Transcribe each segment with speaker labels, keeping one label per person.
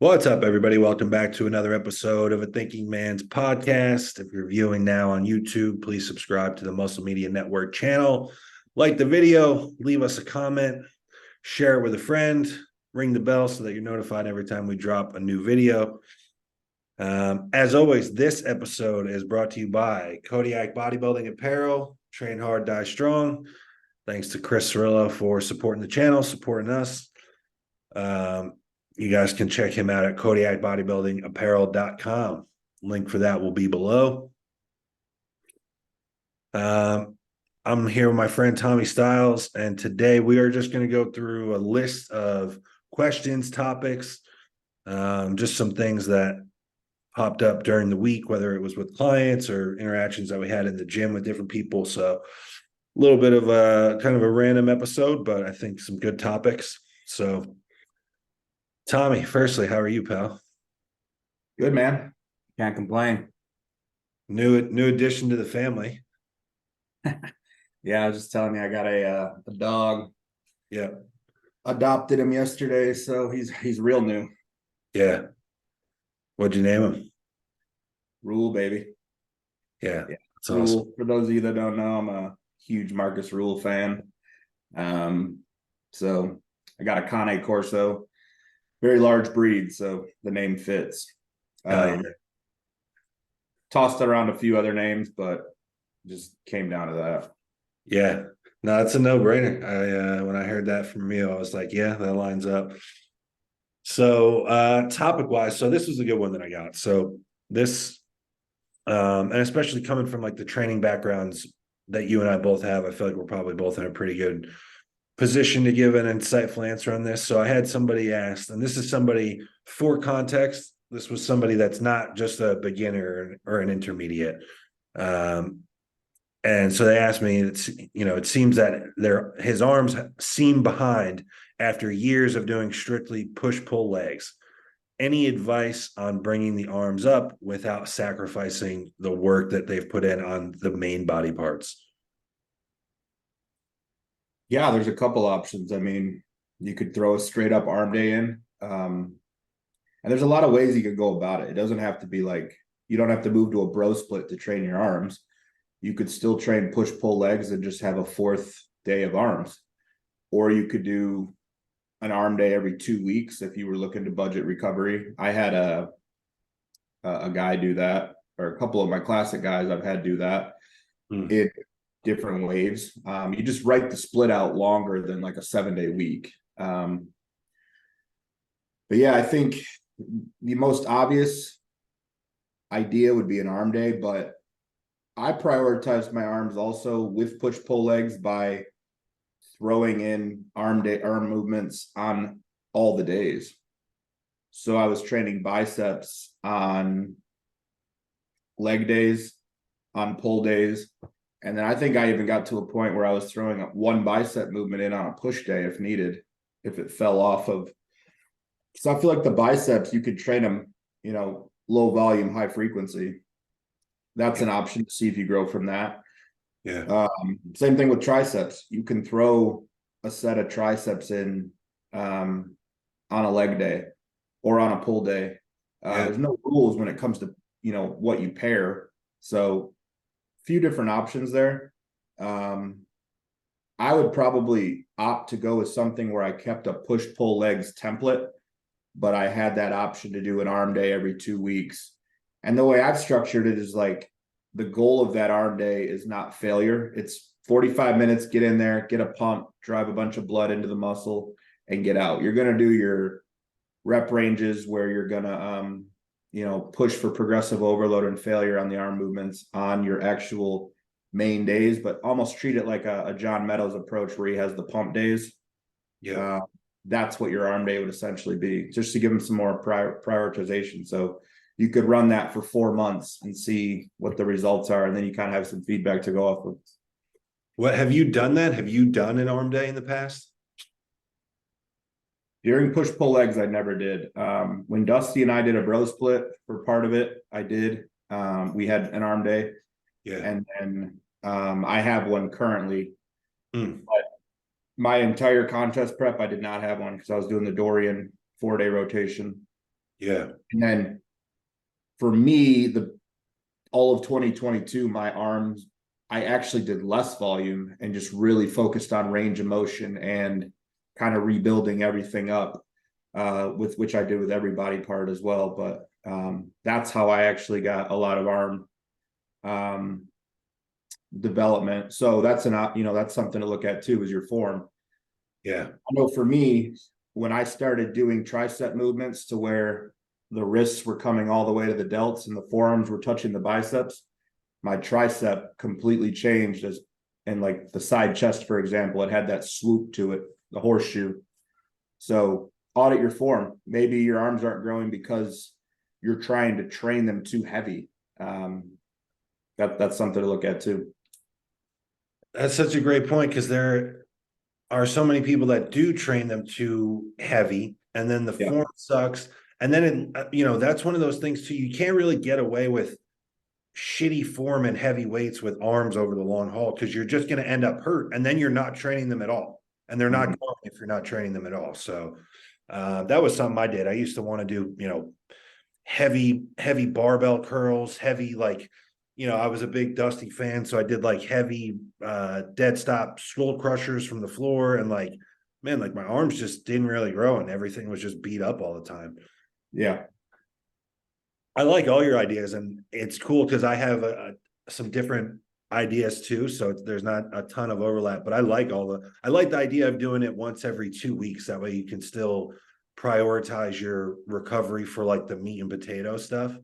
Speaker 1: What's up, everybody? Welcome back to another episode of A Thinking Man's Podcast. If you're viewing now on YouTube, please subscribe to the Muscle Media Network channel. Like the video, leave us a comment, share it with a friend, ring the bell so that you're notified every time we drop a new video. As always, this episode is brought to you by Kodiak Bodybuilding Apparel, Train Hard, Die Strong. Thanks to Chris Cirillo for supporting the channel, supporting us. You guys can check him out at KodiakBodybuildingApparel.com. Link for that will be below. I'm here with my friend Tommy Styles, and today we are just going to go through a list of questions, topics, just some things that popped up during the week, whether it was with clients or interactions that we had in the gym with different people. So a little bit of a kind of a random episode, but I think some good topics. So Tommy, firstly, how are you, pal?
Speaker 2: Good, man. Can't complain.
Speaker 1: New addition to the family.
Speaker 2: Yeah, I was just telling you, I got a dog.
Speaker 1: Yeah.
Speaker 2: Adopted him yesterday, so he's real new.
Speaker 1: Yeah. What'd you name him?
Speaker 2: Rule, baby.
Speaker 1: Yeah.
Speaker 2: That's
Speaker 1: Rule.
Speaker 2: Awesome. For those of you that don't know, I'm a huge Marcus Rule fan. So I got a Cane Corso, very large breed, so the name fits.
Speaker 1: Yeah.
Speaker 2: Tossed around a few other names, but just came down to that.
Speaker 1: Yeah. No, it's a no-brainer. I when I heard that from you, I was like, yeah, that lines up. So topic-wise, so this was a good one that I got. So this and especially coming from like the training backgrounds that you and I both have, I feel like we're probably both in a pretty good position to give an insightful answer on this. So I had somebody asked, and this is somebody for context, this was somebody that's not just a beginner or an intermediate. And so they asked me, it seems that his arms seem behind after years of doing strictly push-pull legs. Any advice on bringing the arms up without sacrificing the work that they've put in on the main body parts?
Speaker 2: Yeah, there's a couple options. I mean, you could throw a straight up arm day in. And there's a lot of ways you could go about it. It doesn't have to be like, you don't have to move to a bro split to train your arms. You could still train push pull legs and just have a fourth day of arms. Or you could do an arm day every 2 weeks if you were looking to budget recovery. I had a guy do that, or a couple of my classic guys I've had do that in different waves. You just write the split out longer than like a 7-day week. But yeah, I think the most obvious idea would be an arm day, but I prioritize my arms also with push-pull legs by throwing in arm movements on all the days. So I was training biceps on leg days, on pull days. And then I think I even got to a point where I was throwing one bicep movement in on a push day if needed, if it fell off of. So I feel like the biceps, you could train them, low volume, high frequency. That's an option to see if you grow from that.
Speaker 1: Yeah.
Speaker 2: Same thing with triceps. You can throw a set of triceps in on a leg day or on a pull day. There's no rules when it comes to, what you pair. So a few different options there. I would probably opt to go with something where I kept a push-pull legs template, but I had that option to do an arm day every 2 weeks. And the way I've structured it is like the goal of that arm day is not failure. It's 45 minutes, get in there, get a pump, drive a bunch of blood into the muscle and get out. You're going to do your rep ranges where you're going to, push for progressive overload and failure on the arm movements on your actual main days, but almost treat it like a John Meadows approach where he has the pump days.
Speaker 1: Yeah.
Speaker 2: That's what your arm day would essentially be, just to give him some more prioritization. So you could run that for 4 months and see what the results are. And then you kind of have some feedback to go off of.
Speaker 1: What have you done that? Have you done an arm day in the past?
Speaker 2: During push pull legs, I never did. When Dusty and I did a bro split for part of it, I did. We had an arm day.
Speaker 1: Yeah.
Speaker 2: And then I have one currently.
Speaker 1: But
Speaker 2: my entire contest prep, I did not have one because I was doing the Dorian 4-day rotation.
Speaker 1: Yeah.
Speaker 2: And then for me, all of 2022, my arms, I actually did less volume and just really focused on range of motion and kind of rebuilding everything up, with which I did with every body part as well. But that's how I actually got a lot of arm development. So that's that's something to look at too, is your form.
Speaker 1: Yeah.
Speaker 2: I know for me, when I started doing tricep movements to where the wrists were coming all the way to the delts and the forearms were touching the biceps, my tricep completely changed. And like the side chest, for example, it had that swoop to it, the horseshoe. So audit your form. Maybe your arms aren't growing because you're trying to train them too heavy. That's something to look at too.
Speaker 1: That's such a great point, because there are so many people that do train them too heavy, and then the
Speaker 2: Yeah.
Speaker 1: form sucks. And then, that's one of those things too. You can't really get away with shitty form and heavy weights with arms over the long haul, because you're just going to end up hurt, and then you're not training them at all. And they're not going if you're not training them at all. So that was something I did. I used to want to do, heavy barbell curls, heavy, like, I was a big Dusty fan, so I did like heavy dead stop skull crushers from the floor, and like, man, like my arms just didn't really grow, and everything was just beat up all the time.
Speaker 2: Yeah.
Speaker 1: I like all your ideas, and it's cool because I have some different ideas too, so there's not a ton of overlap. But I like the idea of doing it once every 2 weeks. That way you can still prioritize your recovery for like the meat and potato stuff.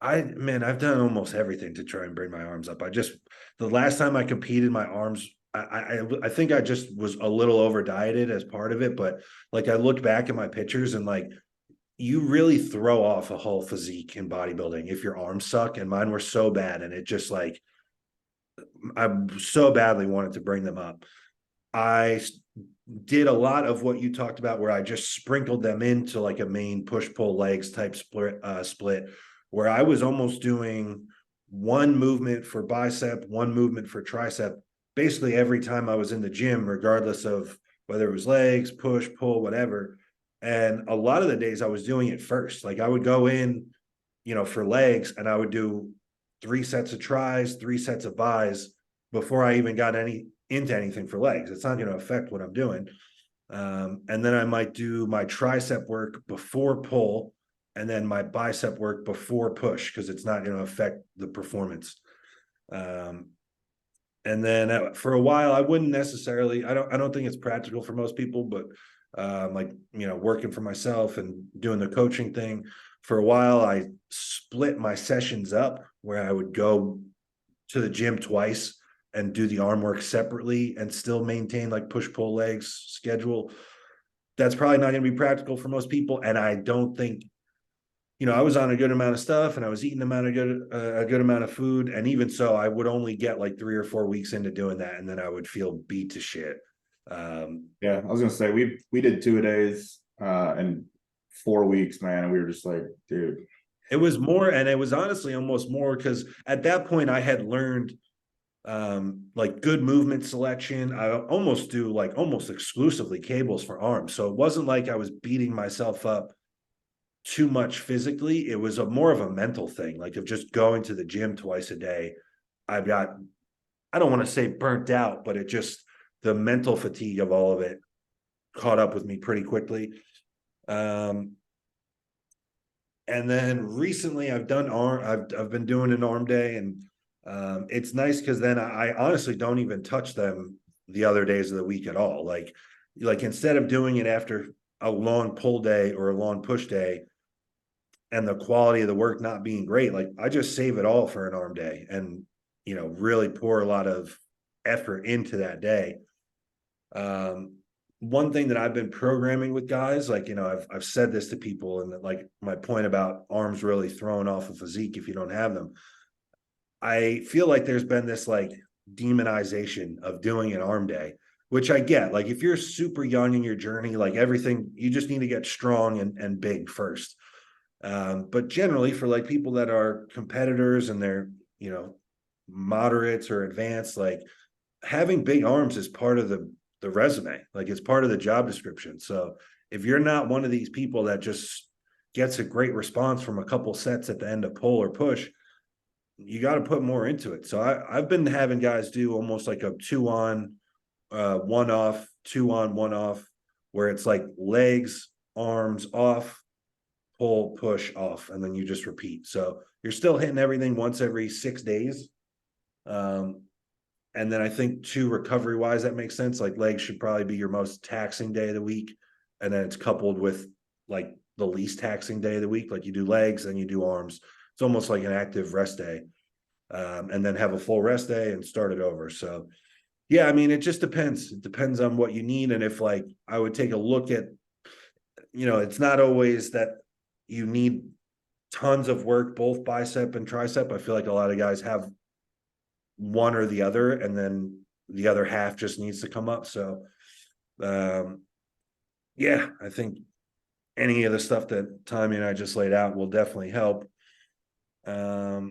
Speaker 1: I've done almost everything to try and bring my arms up. The last time I competed, my arms, I think I just was a little over dieted as part of it. But like, I looked back at my pictures, and like, you really throw off a whole physique in bodybuilding if your arms suck, and mine were so bad, and it just like, I so badly wanted to bring them up. I did a lot of what you talked about, where I just sprinkled them into like a main push pull legs type split, where I was almost doing one movement for bicep, one movement for tricep, basically every time I was in the gym, regardless of whether it was legs, push, pull, whatever. And a lot of the days I was doing it first. Like, I would go in, for legs, and I would do 3 sets of tries, 3 sets of bis before I even got into anything for legs. It's not going to affect what I'm doing. And then I might do my tricep work before pull, and then my bicep work before push, because it's not going to affect the performance. And then for a while, I wouldn't necessarily, I don't think it's practical for most people, but like, working for myself and doing the coaching thing, for a while, I split my sessions up, where I would go to the gym twice and do the arm work separately and still maintain like push pull legs schedule. That's probably not going to be practical for most people. And I don't think, I was on a good amount of stuff, and I was eating a good amount of food. And even so, I would only get like 3 or 4 weeks into doing that, and then I would feel beat to shit.
Speaker 2: Yeah, I was gonna say we did 2 days and 4 weeks, man, and we were just like, dude.
Speaker 1: It was more, and it was honestly almost more, because at that point I had learned like good movement selection. I almost do like almost exclusively cables for arms. So it wasn't like I was beating myself up too much physically. It was more of a mental thing, like of just going to the gym twice a day. I don't want to say burnt out, but the mental fatigue of all of it caught up with me pretty quickly. And then recently I've been doing an arm day, and it's nice because then I honestly don't even touch them the other days of the week at all. Like instead of doing it after a long pull day or a long push day, and the quality of the work not being great, like, I just save it all for an arm day, and really pour a lot of effort into that day. One thing that I've been programming with guys, like, I've said this to people, and like my point about arms really throwing off a physique if you don't have them. I feel like there's been this like demonization of doing an arm day, which I get. Like, if you're super young in your journey, like everything, you just need to get strong and big first. But generally, for like people that are competitors and they're, moderates or advanced, like, having big arms is part of the resume. Like, it's part of the job description. So if you're not one of these people that just gets a great response from a couple sets at the end of pull or push, you got to put more into it. So I've been having guys do almost like a 2 on, 1 off, 2 on, 1 off, where it's like legs, arms off, pull, push, off, and then you just repeat. So you're still hitting everything once every 6 days. And then I think too, recovery wise, that makes sense. Like legs should probably be your most taxing day of the week. And then it's coupled with like the least taxing day of the week. Like you do legs, then you do arms. It's almost like an active rest day. And then have a full rest day and start it over. So yeah, I mean, it just depends. It depends on what you need. And if like I would take a look at, it's not always that you need tons of work, both bicep and tricep. I feel like a lot of guys have one or the other, and then the other half just needs to come up. So yeah, I think any of the stuff that Tommy and I just laid out will definitely help. All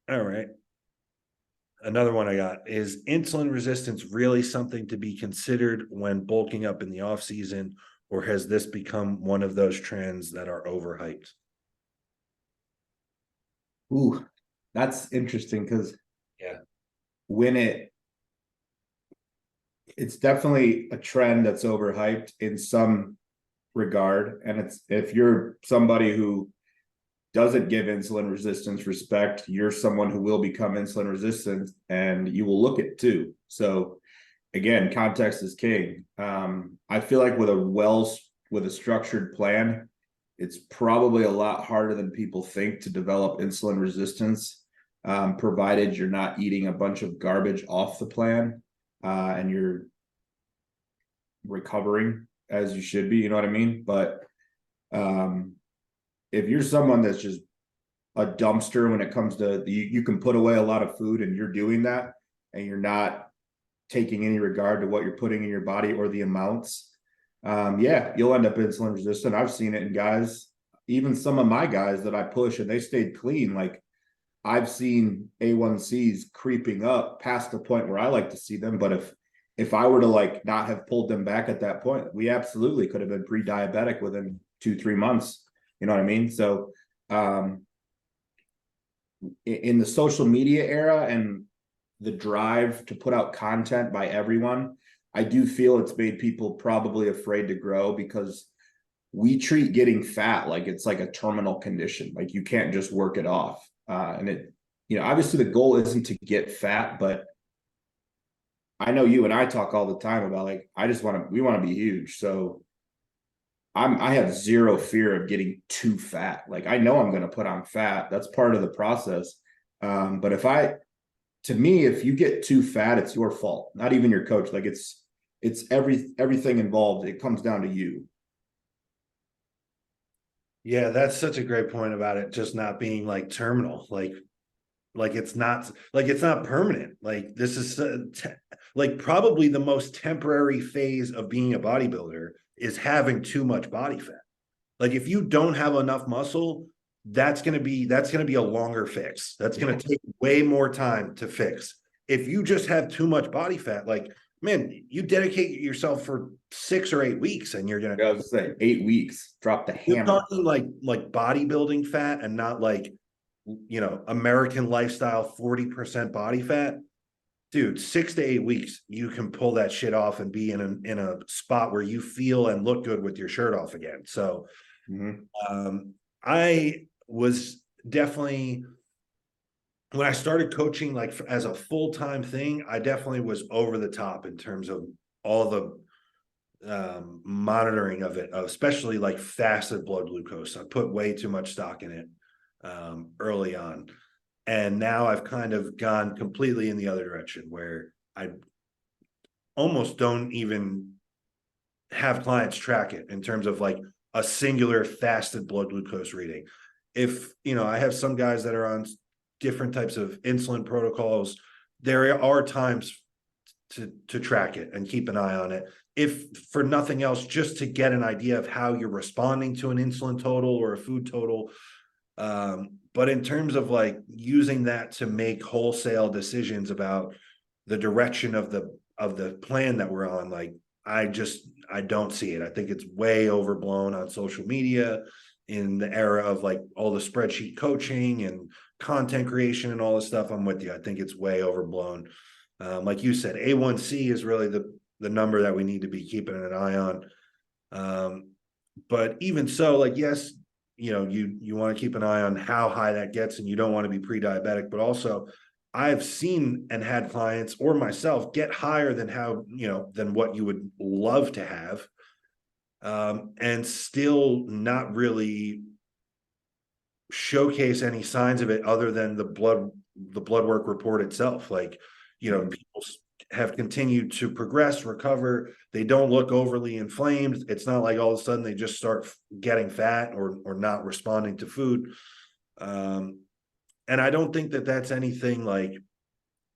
Speaker 1: right. Another one I got is insulin resistance really something to be considered when bulking up in the off season, or has this become one of those trends that are overhyped?
Speaker 2: Ooh, that's interesting because
Speaker 1: Yeah,
Speaker 2: when it's definitely a trend that's overhyped in some regard. And it's, if you're somebody who doesn't give insulin resistance respect, you're someone who will become insulin resistant, and you will look it too. So again, context is king. I feel like with a structured plan, it's probably a lot harder than people think to develop insulin resistance, provided you're not eating a bunch of garbage off the plan, and you're recovering as you should be, you know what I mean? But if you're someone that's just a dumpster when it comes to you can put away a lot of food and you're doing that, and you're not taking any regard to what you're putting in your body or the amounts, yeah, you'll end up insulin resistant. I've seen it in guys, even some of my guys that I push and they stayed clean. Like I've seen A1Cs creeping up past the point where I like to see them. But if I were to like not have pulled them back at that point, we absolutely could have been pre-diabetic within 2-3 months. You know what I mean? So in the social media era and the drive to put out content by everyone, I do feel it's made people probably afraid to grow, because we treat getting fat like it's like a terminal condition. Like you can't just work it off. And it, obviously the goal isn't to get fat, but I know you and I talk all the time about like, we want to be huge. So I have zero fear of getting too fat. Like I know I'm going to put on fat. That's part of the process. But to me, if you get too fat, it's your fault, not even your coach. Like it's everything involved. It comes down to you.
Speaker 1: yeah, that's such a great point about it just not being like terminal. Like it's not permanent. Like this is like probably the most temporary phase of being a bodybuilder is having too much body fat. Like if you don't have enough muscle, that's going to be a longer fix. That's going to take way more time to fix. If you just have too much body fat, like man, you dedicate yourself for 6 or 8 weeks and you're going
Speaker 2: I was saying 8 weeks, drop the
Speaker 1: you're
Speaker 2: hammer.
Speaker 1: talking like bodybuilding fat and not like American lifestyle 40% body fat. Dude, 6 to 8 weeks, you can pull that shit off and be in a spot where you feel and look good with your shirt off again. So I was definitely, when I started coaching like as a full-time thing, I definitely was over the top in terms of all the monitoring of it, especially like fasted blood glucose. I put way too much stock in it early on. And now I've kind of gone completely in the other direction, where I almost don't even have clients track it in terms of like a singular fasted blood glucose reading. If, I have some guys that are on different types of insulin protocols, there are times to track it and keep an eye on it. If for nothing else, just to get an idea of how you're responding to an insulin total or a food total. But in terms of like using that to make wholesale decisions about the direction of the plan that we're on, like I don't see it. I think it's way overblown on social media in the era of like all the spreadsheet coaching and content creation and all this stuff. I'm with you. I think it's way overblown. Like you said, A1C is really the number that we need to be keeping an eye on. But even so, like, yes, you want to keep an eye on how high that gets, and you don't want to be pre-diabetic, but also I've seen and had clients or myself get higher than than what you would love to have, and still not really showcase any signs of it other than the blood work report itself. Like, people have continued to progress, recover. They don't look overly inflamed. It's not like all of a sudden they just start getting fat or not responding to food. And I don't think that that's anything like,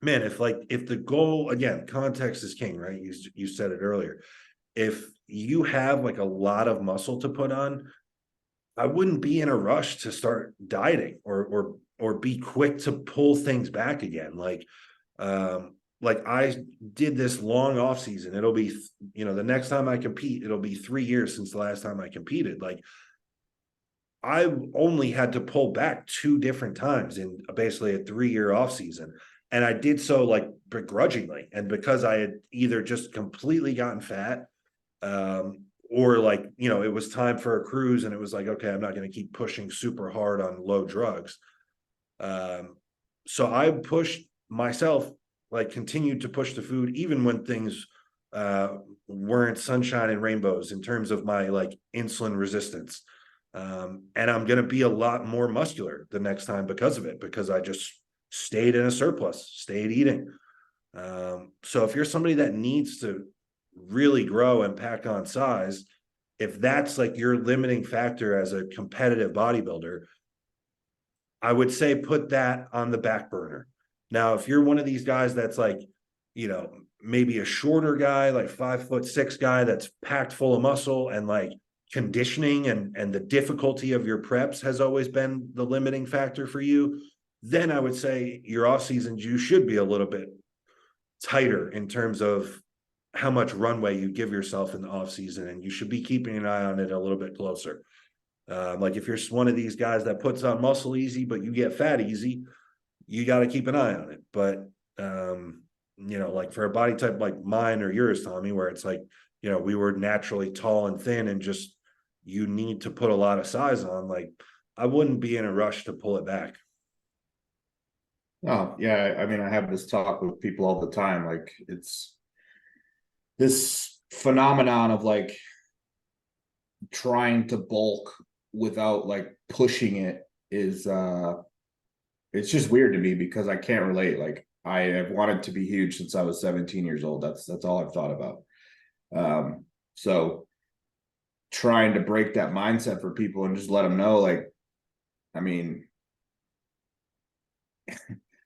Speaker 1: man, if the goal, again, context is king, right? You said it earlier. If you have like a lot of muscle to put on, I wouldn't be in a rush to start dieting or be quick to pull things back again. Like I did this long off season. It'll be, the next time I compete, it'll be 3 years since the last time I competed. Like, I only had to pull back 2 different times in basically a 3-year off season. And I did so like begrudgingly. And because I had either just completely gotten fat, or like, it was time for a cruise and it was like, okay, I'm not going to keep pushing super hard on low drugs. So I pushed myself, like continued to push the food, even when things weren't sunshine and rainbows in terms of my like insulin resistance. And I'm going to be a lot more muscular the next time because of it, because I just stayed in a surplus, stayed eating. So if you're somebody that needs to really grow and pack on size, if that's like your limiting factor as a competitive bodybuilder, I would say put that on the back burner. Now, if you're one of these guys that's like, maybe a shorter guy, like 5'6" guy that's packed full of muscle, and like conditioning and the difficulty of your preps has always been the limiting factor for you, then I would say your off seasons, you should be a little bit tighter in terms of how much runway you give yourself in the off season, and you should be keeping an eye on it a little bit closer. Like if you're one of these guys that puts on muscle easy, but you get fat easy, you got to keep an eye on it. But, like for a body type like mine or yours, Tommy, where it's like, we were naturally tall and thin and just, you need to put a lot of size on, like, I wouldn't be in a rush to pull it back.
Speaker 2: Oh, yeah. I mean, I have this talk with people all the time. Like, it's this phenomenon of like trying to bulk without like pushing it is it's just weird to me because I can't relate. Like, I have wanted to be huge since I was 17 years old. That's all I've thought about. So trying to break that mindset for people and just let them know, like, I mean,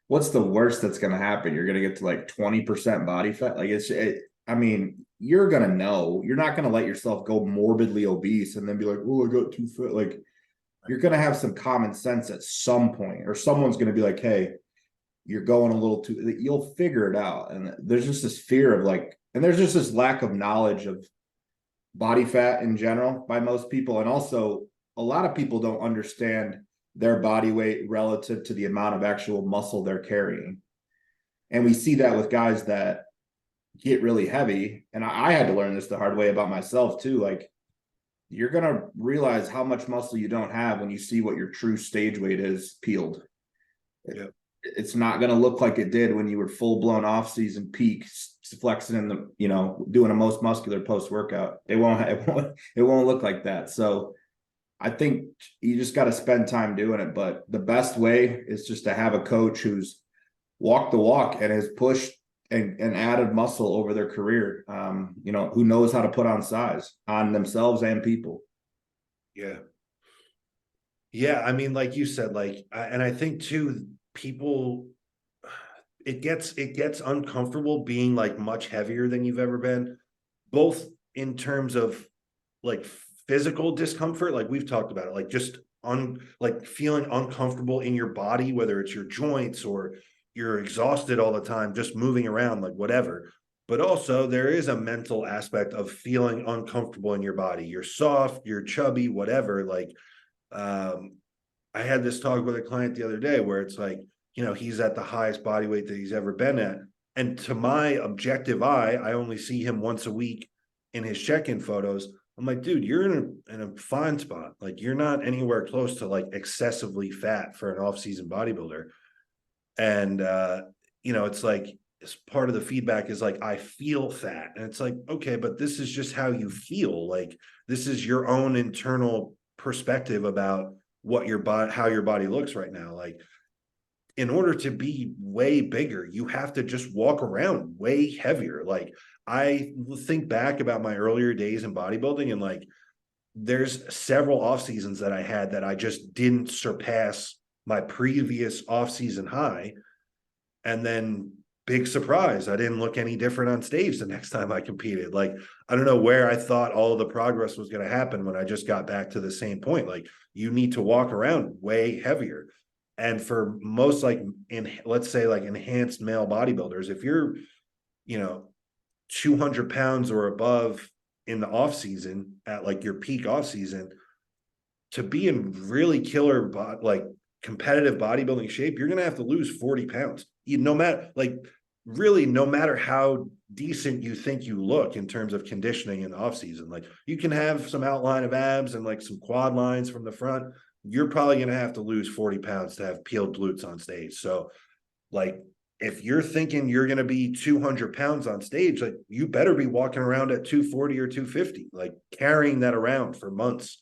Speaker 2: what's the worst that's going to happen? You're going to get to like 20% body fat. Like I mean, you're going to know, you're not going to let yourself go morbidly obese and then be like, oh, I got too fat. Like, you're going to have some common sense at some point, or someone's going to be like, hey, you're going a little too, you'll figure it out. And there's just this fear of like, and there's just this lack of knowledge of body fat in general by most people. And also a lot of people don't understand their body weight relative to the amount of actual muscle they're carrying. And we see that with guys that get really heavy. And I had to learn this the hard way about myself too. Like, you're going to realize how much muscle you don't have when you see what your true stage weight is peeled.
Speaker 1: Yeah.
Speaker 2: It's not going to look like it did when you were full blown off season peak flexing in the, doing a most muscular post workout. It won't look like that. So I think you just got to spend time doing it. But the best way is just to have a coach who's walked the walk and has pushed and added muscle over their career, who knows how to put on size on themselves and people.
Speaker 1: Yeah. Yeah. I mean, like you said, like, and I think too, people, it gets uncomfortable being like much heavier than you've ever been, both in terms of like physical discomfort, like we've talked about it, like just like feeling uncomfortable in your body, whether it's your joints or you're exhausted all the time, just moving around, like whatever. But also there is a mental aspect of feeling uncomfortable in your body. You're soft, you're chubby, whatever. Like, I had this talk with a client the other day where it's like, he's at the highest body weight that he's ever been at. And to my objective eye, I only see him once a week in his check-in photos. I'm like, dude, you're in a fine spot. Like, you're not anywhere close to like excessively fat for an off-season bodybuilder. And it's like, it's part of the feedback is like, I feel fat. And it's like, okay, but this is just how you feel. Like, this is your own internal perspective about what your body, how your body looks right now. Like, in order to be way bigger, you have to just walk around way heavier. Like, I think back about my earlier days in bodybuilding, and like, there's several off seasons that I had that I just didn't surpass my previous off season high. And then, big surprise, I didn't look any different on stage the next time I competed. Like, I don't know where I thought all the progress was going to happen when I just got back to the same point. Like, you need to walk around way heavier. And for most, like, let's say like enhanced male bodybuilders, if you're, 200 pounds or above in the off season at like your peak off season, to be in really killer, like competitive bodybuilding shape, you're going to have to lose 40 pounds. No matter, like, really, no matter how decent you think you look in terms of conditioning in the off season, like, you can have some outline of abs and like some quad lines from the front. You're probably going to have to lose 40 pounds to have peeled glutes on stage. So, like, if you're thinking you're going to be 200 pounds on stage, like, you better be walking around at 240 or 250, like carrying that around for months.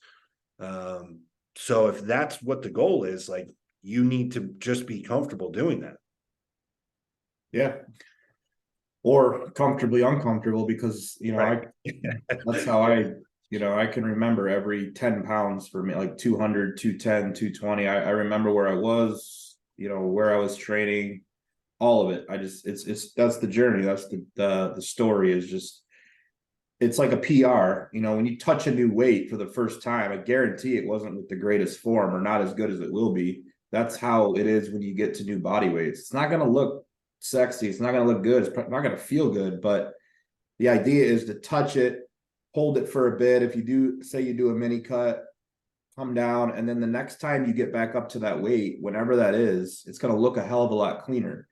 Speaker 1: So if that's what the goal is, like, you need to just be comfortable doing that.
Speaker 2: Yeah. Or comfortably uncomfortable, because,
Speaker 1: Right.
Speaker 2: that's how I can remember every 10 pounds for me, like 200, 210, 220. I remember where I was, where I was training, all of it. It's that's the journey. That's the story, is just, it's like a PR, when you touch a new weight for the first time, I guarantee it wasn't with the greatest form, or not as good as it will be. That's how it is when you get to new body weights. It's not going to look sexy. It's not going to look good. It's not going to feel good, but the idea is to touch it, hold it for a bit. If you do, say you do a mini cut, come down, and then the next time you get back up to that weight, whenever that is, it's going to look a hell of a lot cleaner.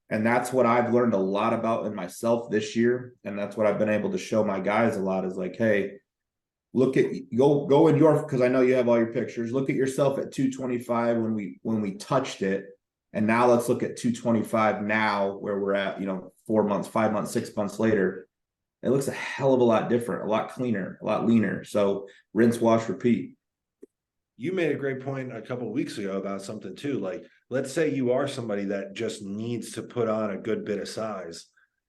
Speaker 2: And that's what I've learned a lot about in myself this year. And that's what I've been able to show my guys a lot, is like, hey, look at, go in your, because I know you have all your pictures. Look at yourself at 225 when we touched it. And now let's look at 225 now, where we're at, 4 months, 5 months, 6 months later. It looks a hell of a lot different, a lot cleaner, a lot leaner. So rinse, wash, repeat.
Speaker 1: You made a great point a couple of weeks ago about something too. Like, let's say you are somebody that just needs to put on a good bit of size.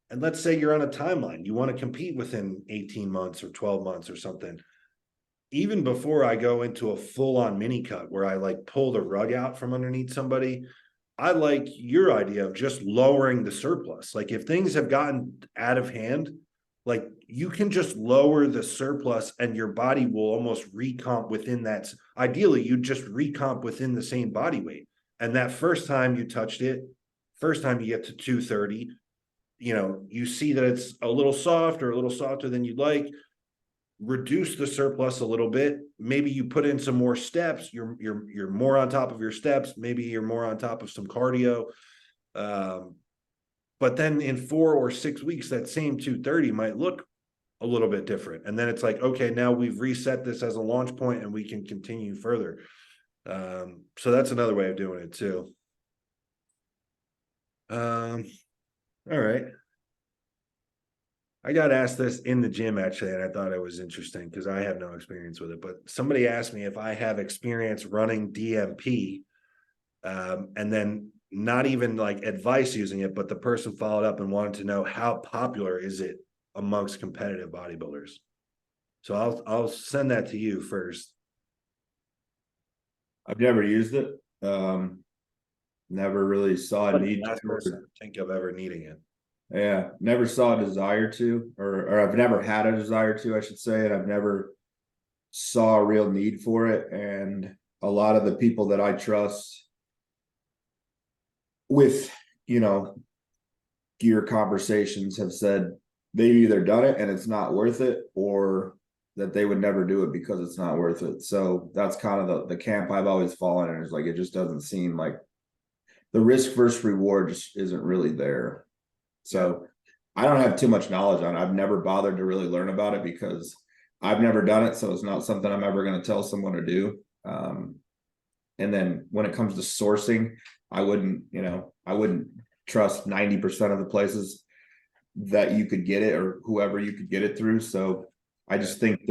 Speaker 1: And let's say you're on a timeline. You want to compete within 18 months or 12 months or something. Even before I go into a full-on mini cut where I like pull the rug out from underneath somebody, I like your idea of just lowering the surplus. Like, if things have gotten out of hand, like, you can just lower the surplus and your body will almost recomp within that. Ideally, you just recomp within the same body weight. And that first time you touched it, first time you get to 230, you see that it's a little soft or a little softer than you'd like. Reduce the surplus a little bit. Maybe you put in some more steps. You're more on top of your steps. Maybe you're more on top of some cardio. But then in 4 or 6 weeks, that same 230 might look a little bit different. And then it's like, okay, now we've reset this as a launch point and we can continue further. So that's another way of doing it too. All right. I got asked this in the gym actually, and I thought it was interesting because I have no experience with it. But somebody asked me if I have experience running DMP, and then not even like advice using it, but the person followed up and wanted to know how popular is it amongst competitive bodybuilders. So I'll send that to you first.
Speaker 2: I've never used it. Never really saw a need
Speaker 1: Last
Speaker 2: to.
Speaker 1: person I think of ever needing it.
Speaker 2: Yeah, never saw a desire to, or I've never had a desire to, I should say, and I've never saw a real need for it. And a lot of the people that I trust with, gear conversations have said they've either done it and it's not worth it, or that they would never do it because it's not worth it. So that's kind of the camp I've always fallen in, is like, it just doesn't seem like the risk versus reward just isn't really there. So I don't have too much knowledge on it. I've never bothered to really learn about it because I've never done it. So it's not something I'm ever going to tell someone to do. And then when it comes to sourcing, I wouldn't trust 90% of the places that you could get it, or whoever you could get it through. So I just think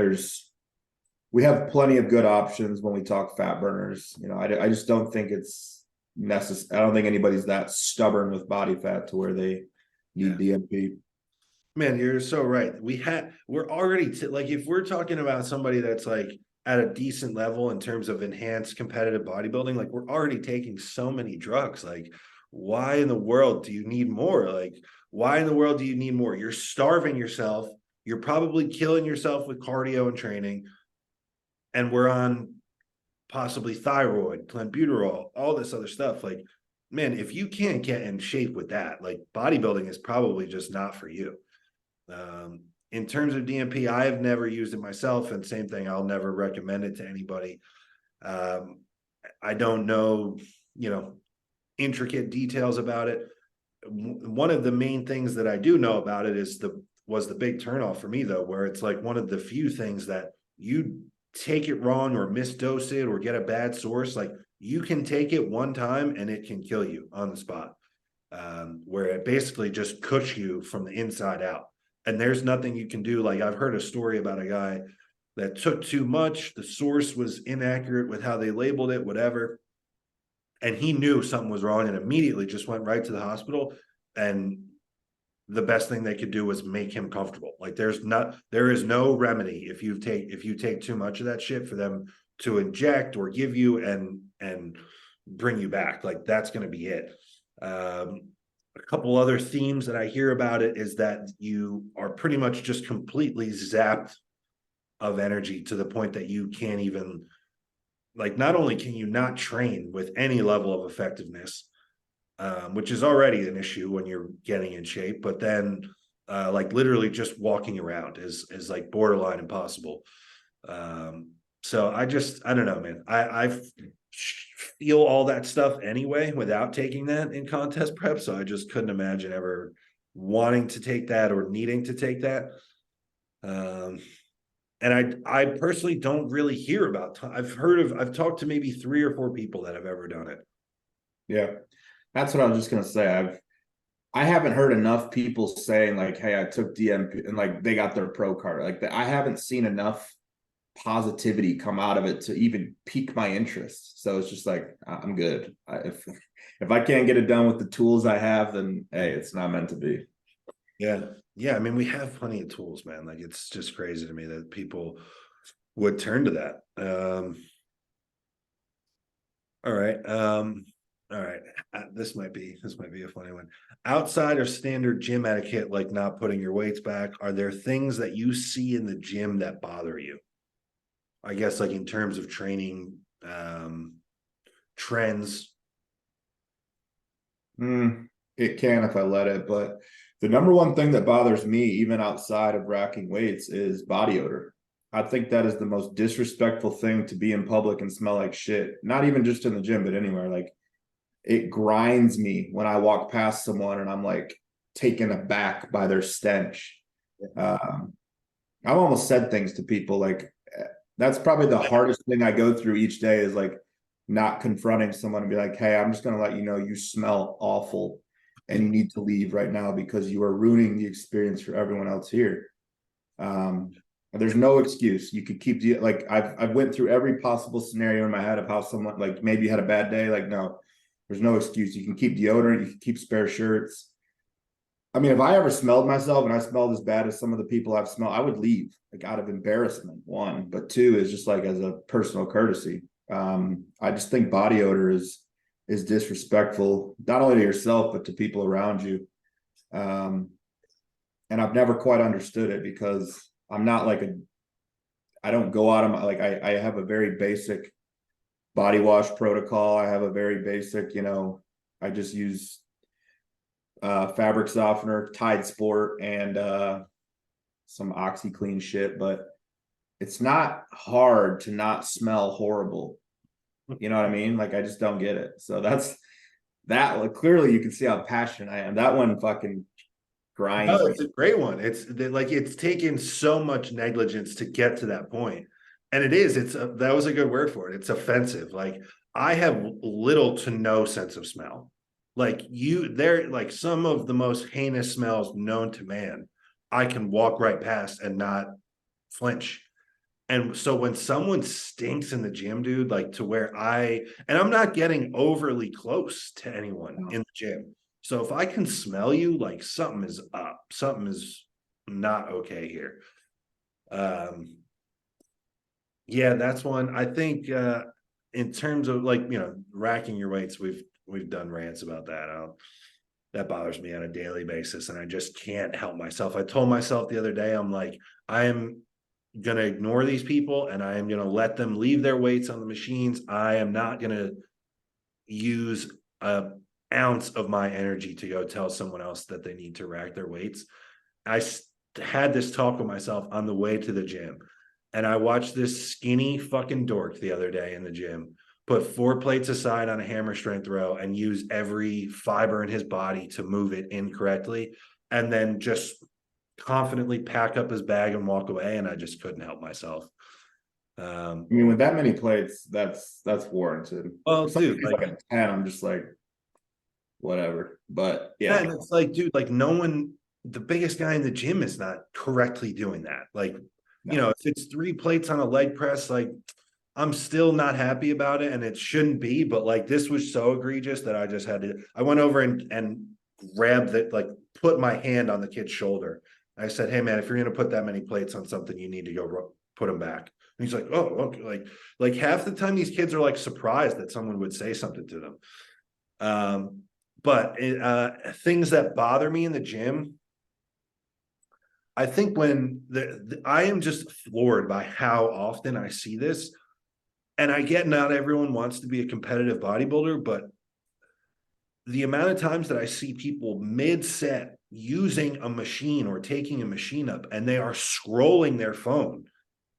Speaker 2: we have plenty of good options when we talk fat burners. I just don't think it's necessary. I don't think anybody's that stubborn with body fat to where they need DMP.
Speaker 1: Man, you're so right. We're already like, if we're talking about somebody that's like at a decent level in terms of enhanced competitive bodybuilding, like, we're already taking so many drugs. Like, why in the world do you need more? Like, why in the world do you need more? You're starving yourself. You're probably killing yourself with cardio and training. And we're on possibly thyroid, clenbuterol, all this other stuff. Like, man, if you can't get in shape with that, like, bodybuilding is probably just not for you. In terms of DMP, I have never used it myself, and same thing, I'll never recommend it to anybody. I don't know, intricate details about it. One of the main things that I do know about it was the big turnoff for me, though, where it's like one of the few things that you take it wrong or misdose it or get a bad source, like, you can take it one time and it can kill you on the spot, where it basically just cooks you from the inside out. And there's nothing you can do. Like, I've heard a story about a guy that took too much. The source was inaccurate with how they labeled it, whatever. And he knew something was wrong and immediately just went right to the hospital. And the best thing they could do was make him comfortable. Like, there is no remedy if you take too much of that shit for them to inject or give you and bring you back. Like, that's going to be it. A couple other themes that I hear about it is that you are pretty much just completely zapped of energy to the point that you can't even, like, not only can you not train with any level of effectiveness, which is already an issue when you're getting in shape, but then like, literally just walking around is like borderline impossible. So I don't know, man. I feel all that stuff anyway without taking that in contest prep. So I just couldn't imagine ever wanting to take that or needing to take that. And I personally don't really hear about. I've talked to maybe 3 or 4 people that have ever done it.
Speaker 2: Yeah, that's what I was just gonna say. I haven't heard enough people saying like, "Hey, I took DMP," and like they got their pro card. Like I haven't seen enough positivity come out of it to even pique my interest. So it's just like, I'm good. If I can't get it done with the tools I have, then hey, it's not meant to be.
Speaker 1: Yeah. I mean, we have plenty of tools, man. Like, it's just crazy to me that people would turn to that. All right. All right. This might be a funny one. Outside of standard gym etiquette, like not putting your weights back, are there things that you see in the gym that bother you? I guess, like, in terms of training trends.
Speaker 2: It can if I let it, but the number one thing that bothers me, even outside of racking weights, is body odor. I think that is the most disrespectful thing, to be in public and smell like shit. Not even just in the gym, but anywhere. Like, it grinds me when I walk past someone and I'm like taken aback by their stench. I've almost said things to people like, that's probably the hardest thing I go through each day, is like not confronting someone and be like, "Hey, I'm just going to let you know you smell awful and you need to leave right now because you are ruining the experience for everyone else here." There's no excuse. You could keep like, I've went through every possible scenario in my head of how someone, like, maybe you had a bad day. Like, no, there's no excuse. You can keep deodorant, you can keep spare shirts. I mean, if I ever smelled myself and I smelled as bad as some of the people I've smelled, I would leave, like, out of embarrassment, one, but two is just like as a personal courtesy. I just think body odor is disrespectful, not only to yourself, but to people around you. And I've never quite understood it, because I'm not like I don't go out of my, like, I have a very basic body wash protocol. I have a very basic, I just use fabric softener, Tide Sport, and some OxyClean shit, but it's not hard to not smell horrible. You know what I mean? Like, I just don't get it. So that's that. Like, clearly you can see how passionate I am. That one fucking grinds
Speaker 1: No,
Speaker 2: me.
Speaker 1: it's a great one. Like it's taken so much negligence to get to that point. And it is, that was a good word for it. It's offensive. Like I have little to no sense of smell. Like they're like some of the most heinous smells known to man. I can walk right past and not flinch. And so when someone stinks in the gym, dude, like to where and I'm not getting overly close to anyone in the gym. So if I can smell you, like something is up, something is not okay here. Yeah, that's one. I think in terms of like, racking your weights, we've done rants about that. That bothers me on a daily basis, and I just can't help myself. I told myself the other day, I'm like, I am going to ignore these people and I am going to let them leave their weights on the machines. I am not going to use a ounce of my energy to go tell someone else that they need to rack their weights. I had this talk with myself on the way to the gym, and I watched this skinny fucking dork the other day in the gym put 4 plates aside on a hammer strength row and use every fiber in his body to move it incorrectly, and then just confidently pack up his bag and walk away. And I just couldn't help myself.
Speaker 2: I mean, with that many plates, that's warranted.
Speaker 1: Well,
Speaker 2: Something
Speaker 1: dude,
Speaker 2: like a 10, I'm just like, whatever. But
Speaker 1: yeah,
Speaker 2: yeah,
Speaker 1: and it's like, dude, like no one, the biggest guy in the gym is not correctly doing that. Like,
Speaker 2: no.
Speaker 1: if it's 3 plates on a leg press, like I'm still not happy about it and it shouldn't be, but like this was so egregious that I just had to, I went over and grabbed it, like put my hand on the kid's shoulder. I said, hey man, if you're going to put that many plates on something, you need to go put them back. And he's like, oh, okay. Like half the time these kids are like surprised that someone would say something to them. But things that bother me in the gym, I think when I am just floored by how often I see this. And I get not everyone wants to be a competitive bodybuilder, but the amount of times that I see people mid-set using a machine or taking a machine up and they are scrolling their phone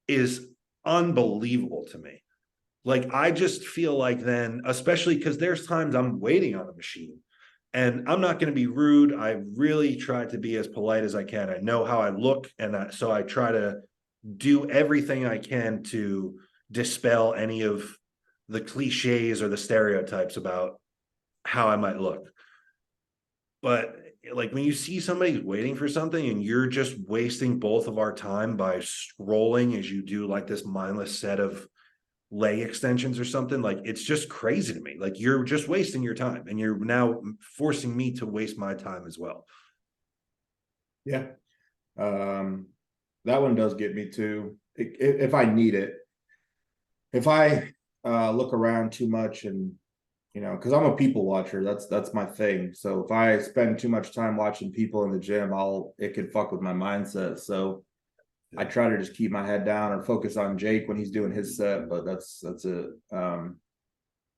Speaker 1: is unbelievable to me. Like, I just feel like then, especially because there's times I'm waiting on a machine and I'm not going to be rude. I really try to be as polite as I can. I know how I look. And so I try to do everything I can to dispel any of the cliches or the stereotypes about how I might look. But like when you see somebody waiting for something and you're just wasting both of our time by scrolling as you do like this mindless set of leg extensions or something, like it's just crazy to me. Like you're just wasting your time and you're now forcing me to waste my time as well.
Speaker 2: Yeah. That one does get me too. If I need it, if I look around too much and because I'm a people watcher, that's my thing. So if I spend too much time watching people in the gym, it could fuck with my mindset. So I try to just keep my head down or focus on Jake when he's doing his set. But that's it.
Speaker 1: That,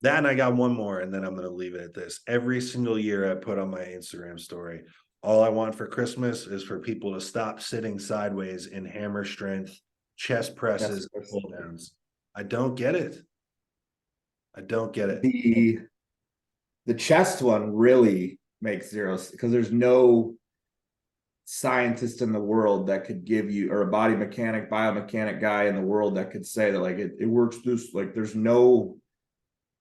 Speaker 1: and I got one more, and then I'm going to leave it at this. Every single year I put on my Instagram story, all I want for Christmas is for people to stop sitting sideways in hammer strength, chest presses, pull downs. I don't get it. I don't get it.
Speaker 2: The chest one really makes zero because there's no scientist in the world that could give you, or a body mechanic, biomechanic guy in the world that could say that like it works this, like there's no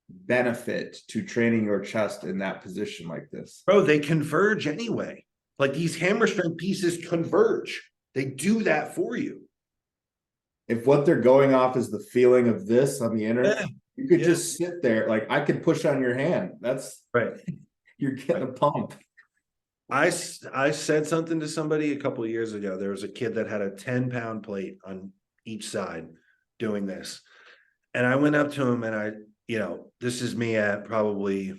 Speaker 2: benefit to training your chest in that position like this.
Speaker 1: Bro, they converge anyway. Like these hammer strength pieces converge. They do that for you.
Speaker 2: If what they're going off is the feeling of this on the internet,
Speaker 1: Yeah.
Speaker 2: you could just sit there. Like I could push on your hand. That's
Speaker 1: right.
Speaker 2: You're getting a pump.
Speaker 1: I said something to somebody a couple of years ago. There was a kid that had a 10-pound plate on each side doing this. And I went up to him and this is me at probably,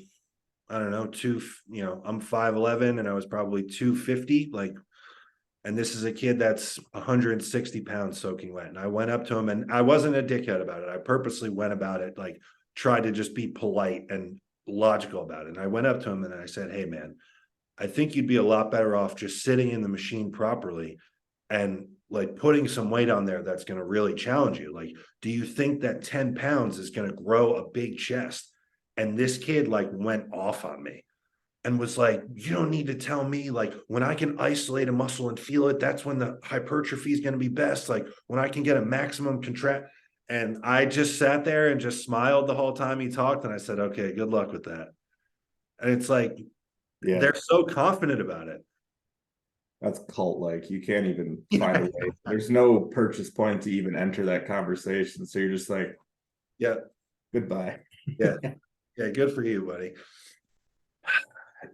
Speaker 1: I don't know, I'm 5'11" and I was probably 250. And this is a kid that's 160 pounds soaking wet. And I went up to him and I wasn't a dickhead about it. I purposely went about it, like tried to just be polite and logical about it. And I went up to him and I said, hey man, I think you'd be a lot better off just sitting in the machine properly and like putting some weight on there that's going to really challenge you. Like, do you think that 10 pounds is going to grow a big chest? And this kid like went off on me and was like, you don't need to tell me, like, when I can isolate a muscle and feel it, that's when the hypertrophy is going to be best. Like when I can get a maximum contract. And I just sat there and just smiled the whole time he talked. And I said, okay, good luck with that. And it's like,
Speaker 2: Yeah,
Speaker 1: they're so confident about it.
Speaker 2: that's cult-like. You can't even find a way. There's no purchase point to even enter that conversation. So you're just like,
Speaker 1: Yeah.
Speaker 2: goodbye.
Speaker 1: Yeah. Yeah. Good for you, buddy.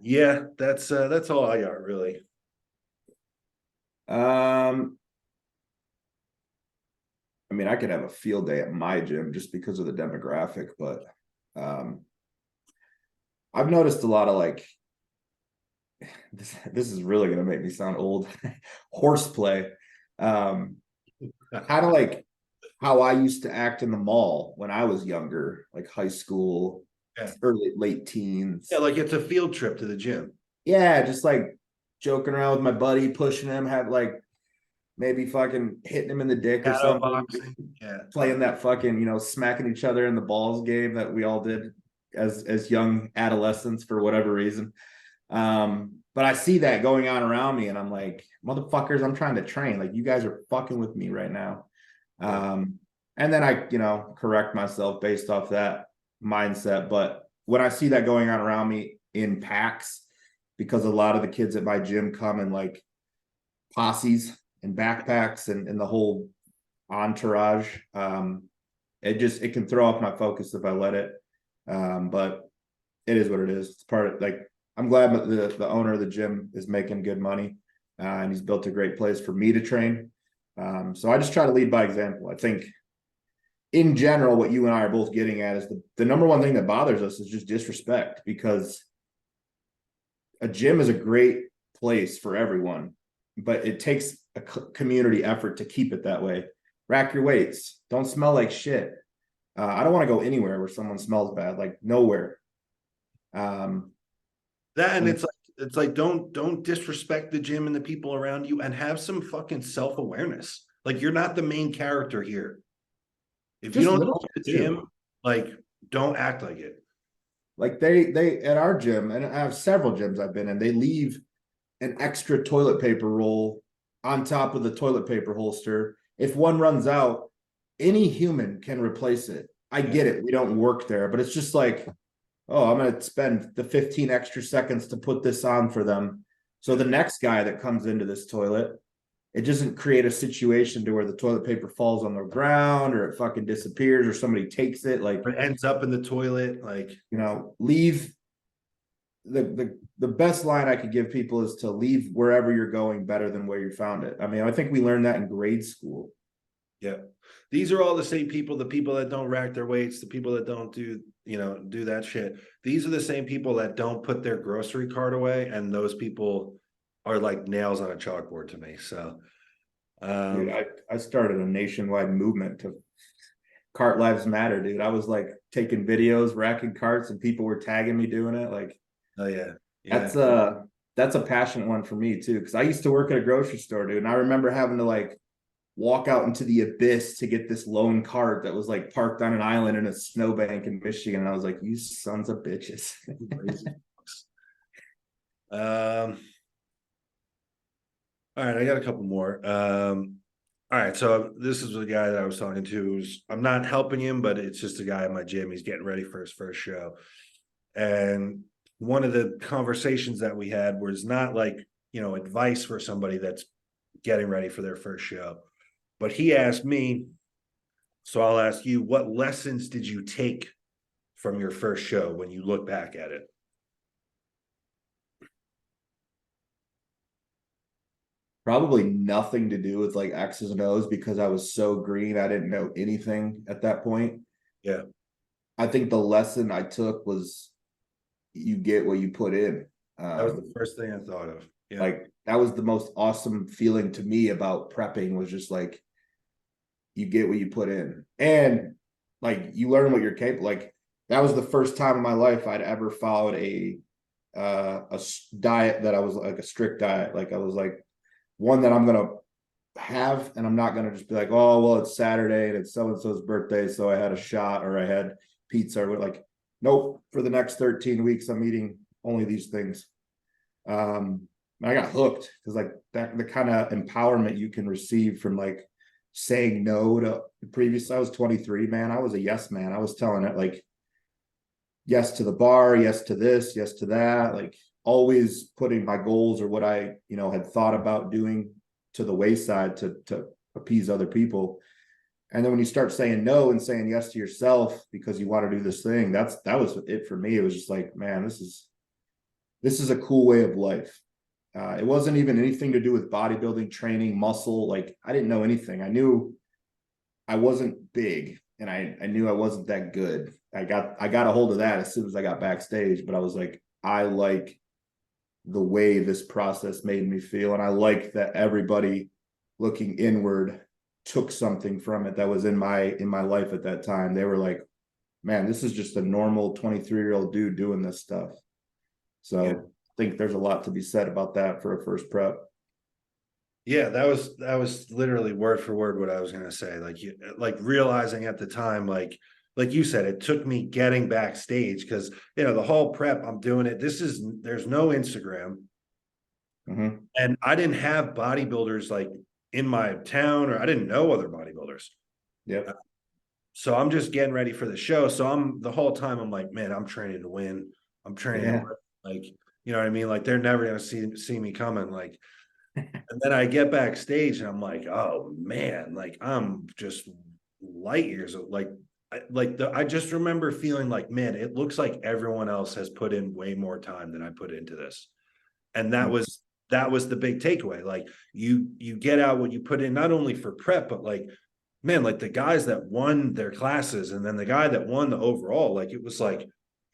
Speaker 1: Yeah. That's all I got really.
Speaker 2: I mean, I could have a field day at my gym just because of the demographic, but I've noticed a lot of like this is really gonna make me sound old. Horseplay. Kind of like how I used to act in the mall when I was younger, like high school,
Speaker 1: Yeah.
Speaker 2: early late teens.
Speaker 1: Yeah, like it's a field trip to the gym.
Speaker 2: Yeah, just like joking around with my buddy, pushing him, have like maybe fucking hitting him in the dick or
Speaker 1: Shadow
Speaker 2: something.
Speaker 1: boxing. Yeah.
Speaker 2: Playing that fucking, smacking each other in the balls game that we all did as young adolescents for whatever reason. But I see that going on around me and I'm like, motherfuckers, I'm trying to train. Like you guys are fucking with me right now. And then I, correct myself based off that mindset. But when I see that going on around me in packs, because a lot of the kids at my gym come in like posses and backpacks and the whole entourage, it can throw off my focus if I let it. But it is what it is. It's part of like, I'm glad that the owner of the gym is making good money, and he's built a great place for me to train. So I just try to lead by example. I think in general, what you and I are both getting at is the number one thing that bothers us is just disrespect, because a gym is a great place for everyone, but it takes a community effort to keep it that way. Rack your weights. Don't smell like shit. I don't want to go anywhere where someone smells bad, like nowhere.
Speaker 1: It's like don't disrespect the gym and the people around you, and have some fucking self-awareness. Like you're not the main character here. If you
Speaker 2: just
Speaker 1: don't
Speaker 2: little
Speaker 1: know the
Speaker 2: shit too.
Speaker 1: gym, like don't act like it.
Speaker 2: Like they at our gym, and I have several gyms I've been in, they leave an extra toilet paper roll on top of the toilet paper holster. If one runs out, any human can replace it. I get it. We don't work there, but it's just like, oh, I'm going to spend the 15 extra seconds to put this on for them. So the next guy that comes into this toilet, it doesn't create a situation to where the toilet paper falls on the ground or it fucking disappears or somebody takes it. Like,
Speaker 1: Or it ends up in the toilet. Like,
Speaker 2: leave the best line I could give people is to leave wherever you're going better than where you found it. I mean, I think we learned that in grade school.
Speaker 1: yeah. These are all the same people, the people that don't rack their weights, the people that don't do that shit. These are the same people that don't put their grocery cart away. And those people are like nails on a chalkboard to me. So,
Speaker 2: dude, I started a nationwide movement to cart lives matter, dude. I was like taking videos, racking carts, and people were tagging me doing it. Like,
Speaker 1: oh yeah.
Speaker 2: That's a passionate one for me too. Cause I used to work at a grocery store, dude. And I remember having to like walk out into the abyss to get this lone cart that was like parked on an island in a snowbank in Michigan. And I was like, you sons of bitches.
Speaker 1: All right, I got a couple more. All right, so this is the guy that I was talking to. I'm not helping him, but it's just a guy at my gym. He's getting ready for his first show. And one of the conversations that we had was not like, advice for somebody that's getting ready for their first show. But he asked me, so I'll ask you, what lessons did you take from your first show when you look back at it?
Speaker 2: Probably nothing to do with like X's and O's, because I was so green. I didn't know anything at that point.
Speaker 1: Yeah.
Speaker 2: I think the lesson I took was you get what you put in.
Speaker 1: That was the first thing I thought of. Yeah.
Speaker 2: Like that was the most awesome feeling to me about prepping, was just like, you get what you put in, and like you learn what you're capable. Like that was the first time in my life I'd ever followed a diet that I was like a strict diet. Like I was like one that I'm gonna have, and I'm not gonna just be like, oh well, it's Saturday and it's so and so's birthday, so I had a shot or I had pizza or like, nope. For the next 13 weeks, I'm eating only these things. I got hooked because like that the kind of empowerment you can receive from like saying no to previous. I was 23, man. I was a yes man. I was telling it like yes to the bar, yes to this, yes to that, like always putting my goals or what I, had thought about doing to the wayside to appease other people. And then when you start saying no and saying yes to yourself because you want to do this thing, that was it for me. It was just like, man, this is a cool way of life. It wasn't even anything to do with bodybuilding, training, muscle. Like I didn't know anything. I knew I wasn't big, and I knew I wasn't that good. I got a hold of that as soon as I got backstage, but I was like, I like the way this process made me feel. And I like that everybody looking inward took something from it that was in my life at that time. They were like, man, this is just a normal 23-year-old dude doing this stuff. So yeah. I think there's a lot to be said about that for a first prep.
Speaker 1: Yeah, that was literally word for word what I was gonna say. Like realizing at the time, like you said, it took me getting backstage because the whole prep I'm doing it. There's no Instagram, and I didn't have bodybuilders like in my town, or I didn't know other bodybuilders.
Speaker 2: Yeah.
Speaker 1: So I'm just getting ready for the show. So the whole time I'm like, man, I'm training to win. I'm training to win. Like, you know what I mean? Like they're never gonna see me coming. Like, and then I get backstage and I'm like, oh man, like I'm just light years. I just remember feeling like, man, it looks like everyone else has put in way more time than I put into this. And that was the big takeaway. Like you get out what you put in, not only for prep, but like, man, like the guys that won their classes and then the guy that won the overall, like it was like,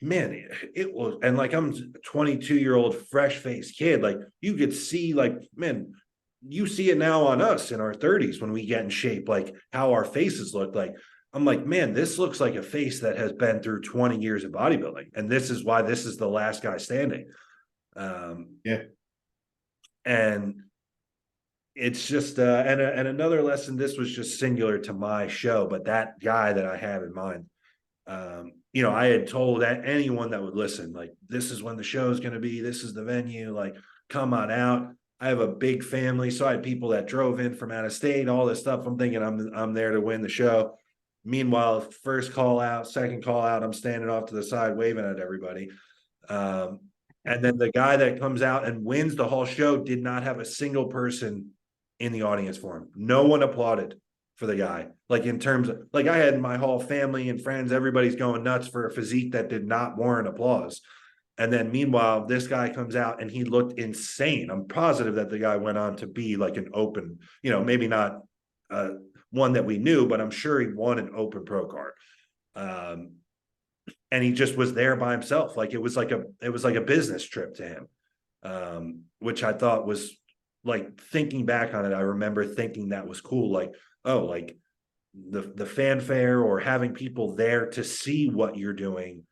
Speaker 1: man, it was, and like I'm a 22-year-old fresh faced kid. Like you could see, like, man, you see it now on us in our 30s when we get in shape, like how our faces look. Like I'm like, man, this looks like a face that has been through 20 years of bodybuilding, and this is why this is the last guy standing.
Speaker 2: Yeah.
Speaker 1: And it's just and another lesson, this was just singular to my show, but that guy that I have in mind, I had told anyone that would listen, like, this is when the show is going to be, this is the venue, like, come on out. I have a big family, so I had people that drove in from out of state, all this stuff. I'm thinking I'm there to win the show. Meanwhile, first call out, second call out, I'm standing off to the side waving at everybody. And then the guy that comes out and wins the whole show did not have a single person in the audience for him. No one applauded for the guy. Like in terms of, like I had my whole family and friends, everybody's going nuts for a physique that did not warrant applause. And then meanwhile, this guy comes out and he looked insane. I'm positive that the guy went on to be like an open, maybe not one that we knew, but I'm sure he won an open pro card. And he just was there by himself. Like it was like a business trip to him, which I thought was, like, thinking back on it, I remember thinking that was cool. Like, oh, like the fanfare or having people there to see what you're doing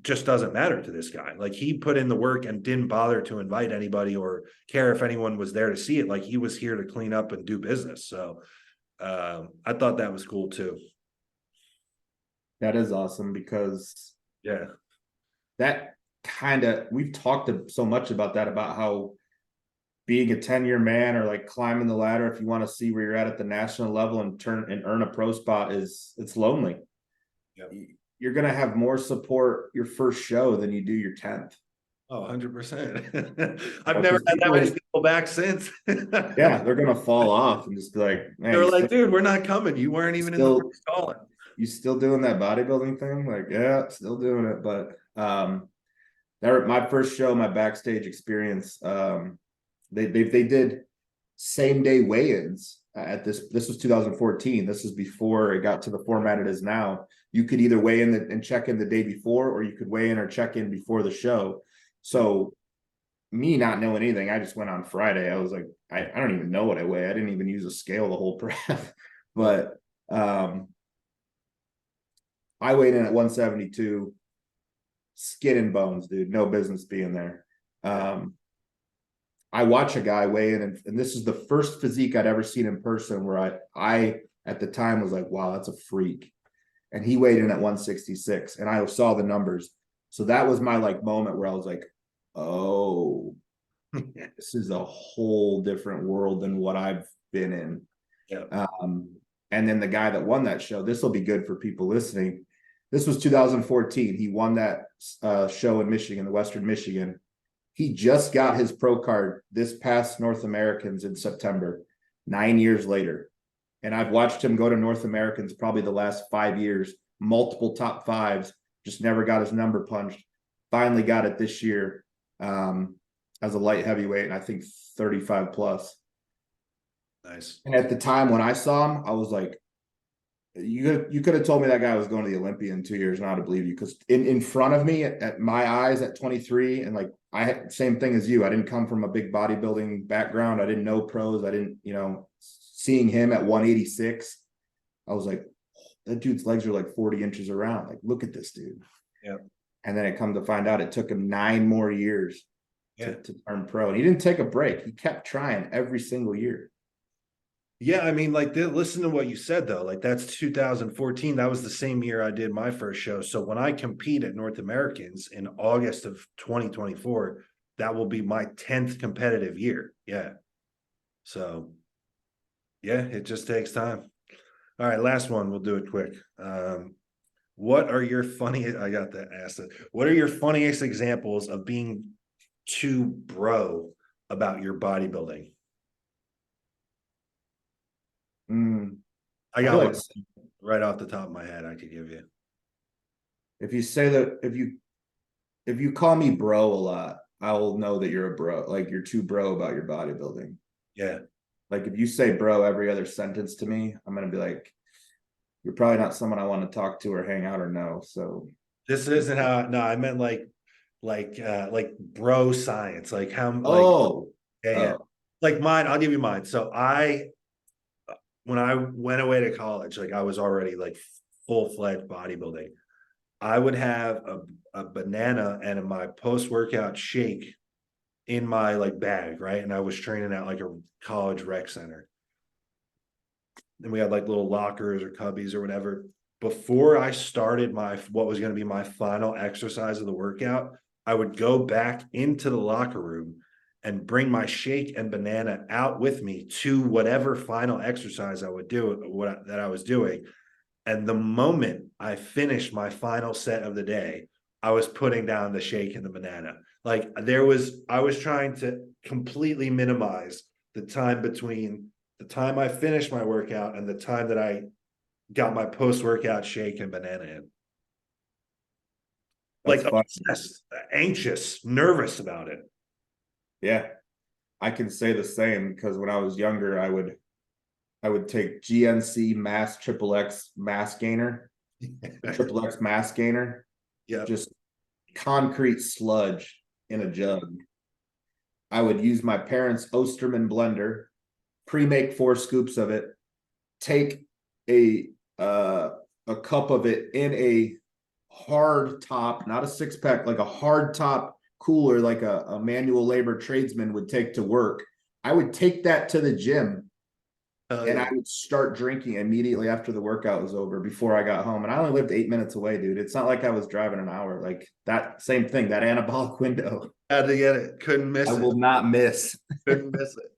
Speaker 1: just doesn't matter to this guy. Like he put in the work and didn't bother to invite anybody or care if anyone was there to see it. Like he was here to clean up and do business. So I thought that was cool too.
Speaker 2: That is awesome because
Speaker 1: yeah,
Speaker 2: that we've talked so much about that, about how being a 10-year man or like climbing the ladder, if you want to see where you're at the national level and earn a pro spot, it's lonely.
Speaker 1: Yep.
Speaker 2: You're going to have more support your first show than you do your 10th.
Speaker 1: Oh, 100%. I've never had that many people back since.
Speaker 2: Yeah, they're going to fall off and just be like, man,
Speaker 1: they're like, dude, we're not coming. You weren't even in the first calling.
Speaker 2: You still doing that bodybuilding thing? Like, yeah, still doing it. But my first show, my backstage experience, they did same day weigh-ins at this was 2014. This is before it got to the format it is now. You could either weigh in and check in the day before, or you could weigh in or check in before the show. So me not knowing anything, I just went on Friday. I was like, I don't even know what I weigh. I didn't even use a scale the whole prep. But I weighed in at 172, skin and bones, dude. No business being there. I watch a guy weigh in, and this is the first physique I'd ever seen in person where I at the time was like, wow, that's a freak. And he weighed in at 166, and I saw the numbers. So that was my like moment where I was like, oh, this is a whole different world than what I've been in.
Speaker 1: Yeah.
Speaker 2: And then the guy that won that show, this will be good for people listening. This was 2014. He won that show in Michigan, the Western Michigan. He just got his pro card this past North Americans in September, 9 years later. And I've watched him go to North Americans probably the last 5 years, multiple top fives, just never got his number punched. Finally got it this year as a light heavyweight, and I think 35 plus.
Speaker 1: Nice.
Speaker 2: And at the time when I saw him, I was like, you could have told me that guy was going to the Olympia in 2 years, and I'd believe you, because in front of me at my eyes at 23, and like I had same thing as you. I didn't come from a big bodybuilding background. I didn't know pros. I didn't, seeing him at 186, I was like, that dude's legs are like 40 inches around. Like, look at this dude.
Speaker 1: Yeah.
Speaker 2: And then it come to find out it took him 9 more years to turn pro. And he didn't take a break. He kept trying every single year.
Speaker 1: Yeah, I mean, like, listen to what you said, though. Like, that's 2014. That was the same year I did my first show. So when I compete at North Americans in August of 2024, that will be my 10th competitive year. Yeah. So, yeah, it just takes time. All right, last one. We'll do it quick. What are your funniest? I got that asked. What are your funniest examples of being too bro about your bodybuilding? I got one right off the top of my head I could give you.
Speaker 2: If you say that, if you call me bro a lot, I will know that you're a bro. Like, you're too bro about your bodybuilding.
Speaker 1: Yeah.
Speaker 2: Like, if you say bro every other sentence to me, I'm gonna be like, you're probably not someone I want to talk to or hang out or know. So
Speaker 1: this isn't how. No, I meant like bro science. Like how? Yeah. Like mine. I'll give you mine. So when I went away to college, like I was already like full-fledged bodybuilding. I would have a banana and my post-workout shake in my like bag, right? And I was training at like a college rec center. And we had like little lockers or cubbies or whatever. Before I started what was going to be my final exercise of the workout, I would go back into the locker room and bring my shake and banana out with me to whatever final exercise I would do, that I was doing. And the moment I finished my final set of the day, I was putting down the shake and the banana. Like I was trying to completely minimize the time between the time I finished my workout and the time that I got my post-workout shake and banana in. Like obsessed, anxious, nervous about it.
Speaker 2: Yeah, I can say the same, because when I was younger, I would take GNC Mass Triple X Mass Gainer, Triple X Mass Gainer.
Speaker 1: Yeah,
Speaker 2: just concrete sludge in a jug. I would use my parents' Osterman blender, pre-make 4 scoops of it, take a cup of it in a hard top, not a 6-pack, like a hard top cooler, like a manual labor tradesman would take to work. I would take that to the gym, and I would start drinking immediately after the workout was over, before I got home. And I only lived 8 minutes away, dude. It's not like I was driving an hour. Like, that same thing, that anabolic window.
Speaker 1: Had to get it. Couldn't miss it.
Speaker 2: I will not miss.
Speaker 1: Couldn't miss it.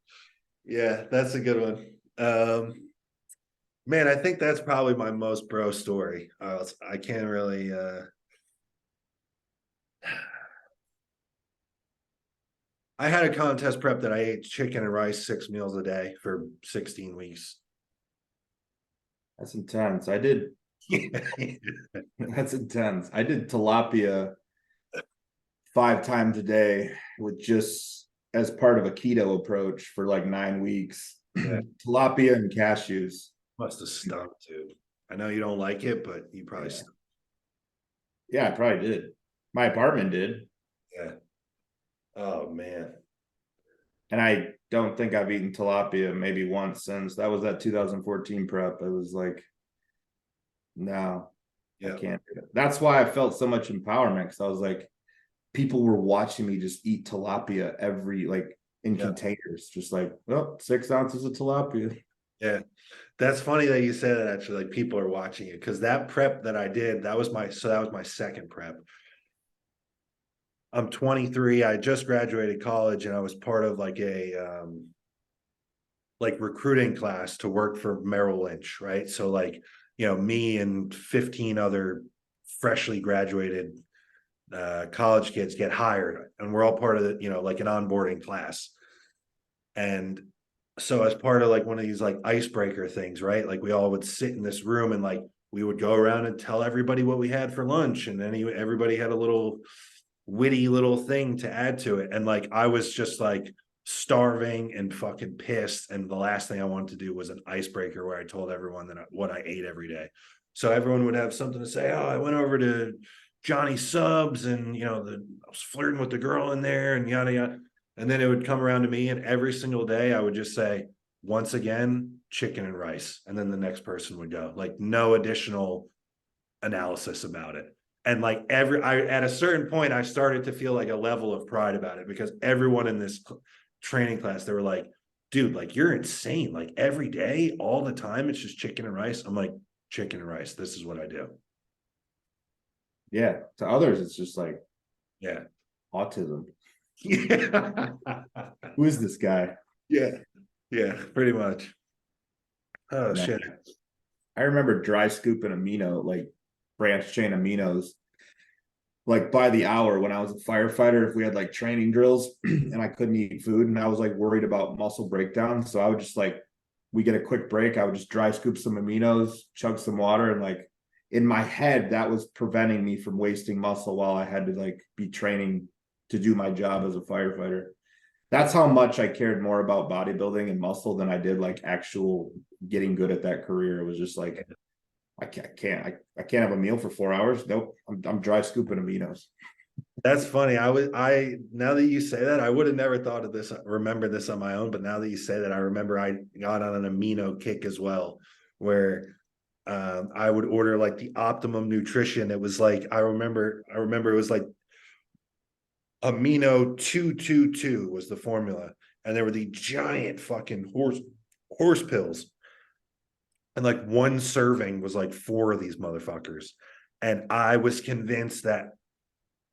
Speaker 1: Yeah, that's a good one. Man, I think that's probably my most bro story. I can't really I had a contest prep that I ate chicken and rice 6 meals a day for 16 weeks.
Speaker 2: That's intense. I did. That's intense. I did tilapia 5 times a day, with just as part of a keto approach for like 9 weeks.
Speaker 1: Yeah.
Speaker 2: Tilapia and cashews.
Speaker 1: Must have stunk too. I know you don't like it, but you probably stunk.
Speaker 2: Yeah, I probably did. My apartment did.
Speaker 1: Yeah. Oh man.
Speaker 2: And I don't think I've eaten tilapia maybe once since. That was that 2014 prep. I was like, no, I can't do it. That's why I felt so much empowerment, because I was like, people were watching me just eat tilapia in containers, just like, oh, 6 ounces of tilapia.
Speaker 1: Yeah. That's funny that you said that, actually, like people are watching it, because that prep that I did, that was my second prep. I'm 23. I just graduated college, and I was part of like a like recruiting class to work for Merrill Lynch, right? So like, me and 15 other freshly graduated college kids get hired, and we're all part of the, like an onboarding class. And so as part of like one of these like icebreaker things, right? Like we all would sit in this room, and like we would go around and tell everybody what we had for lunch, and then everybody had a little witty little thing to add to it. And like I was just like starving and fucking pissed, and the last thing I wanted to do was an icebreaker where I told everyone what I ate every day. So everyone would have something to say. Oh, I went over to Johnny Subs, and I was flirting with the girl in there, and yada yada. And then it would come around to me, and every single day I would just say, once again, chicken and rice. And then the next person would go, like, no additional analysis about it. And like at a certain point, I started to feel like a level of pride about it, because everyone in this training class, they were like, dude, like you're insane. Like every day, all the time, it's just chicken and rice. I'm like, chicken and rice. This is what I do.
Speaker 2: Yeah. To others, it's just like,
Speaker 1: yeah,
Speaker 2: autism.
Speaker 1: Yeah.
Speaker 2: Who is this guy?
Speaker 1: Yeah. Yeah, pretty much. Oh,
Speaker 2: Man,
Speaker 1: shit.
Speaker 2: I remember dry scooping amino, like branch chain aminos, like by the hour when I was a firefighter. If we had like training drills and I couldn't eat food, and I was like worried about muscle breakdown, so I would just like, we get a quick break, I would just dry scoop some aminos, chug some water, and like in my head that was preventing me from wasting muscle while I had to like be training to do my job as a firefighter. That's how much I cared more about bodybuilding and muscle than I did like actual getting good at that career. It was just like, I can't have a meal for 4 hours. Nope. I'm dry scooping aminos.
Speaker 1: That's funny. Now that you say that, I would have never thought of this, remember this on my own, but now that you say that, I remember I got on an amino kick as well, where I would order like the Optimum Nutrition. It was like, I remember it was like amino 222 was the formula, and there were the giant fucking horse pills, and like one serving was like 4 of these motherfuckers. And I was convinced that,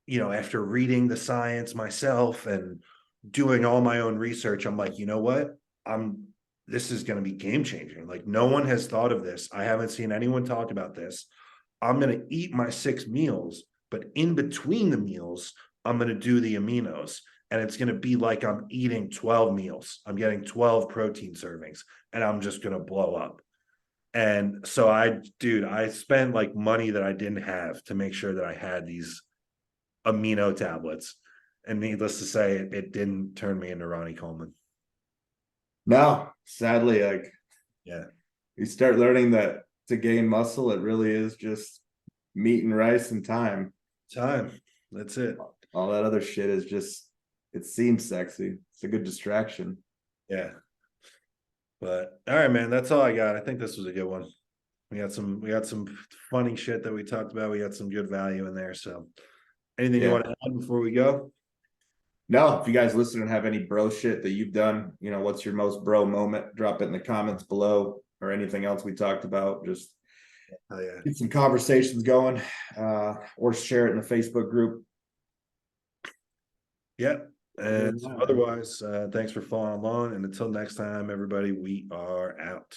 Speaker 1: after reading the science myself and doing all my own research, I'm like, you know what? This is going to be game changing. Like no one has thought of this. I haven't seen anyone talk about this. I'm going to eat my 6 meals, but in between the meals, I'm going to do the aminos. And it's going to be like I'm eating 12 meals. I'm getting 12 protein servings, and I'm just going to blow up. And so I spent like money that I didn't have to make sure that I had these amino tablets. And needless to say, it didn't turn me into Ronnie Coleman.
Speaker 2: No, sadly, like
Speaker 1: Yeah.
Speaker 2: you start learning that to gain muscle, it really is just meat and rice and time.
Speaker 1: Time. That's it.
Speaker 2: All that other shit is just, it seems sexy. It's a good distraction.
Speaker 1: Yeah. But all right, man, that's all I got. I think this was a good one. We got some funny shit that we talked about. We got some good value in there. So anything you want to add before we go?
Speaker 2: No, if you guys listen and have any bro shit that you've done, what's your most bro moment? Drop it in the comments below, or anything else we talked about. Just get some conversations going, or share it in the Facebook group.
Speaker 1: Yep. And otherwise, thanks for following along. And until next time, everybody, we are out.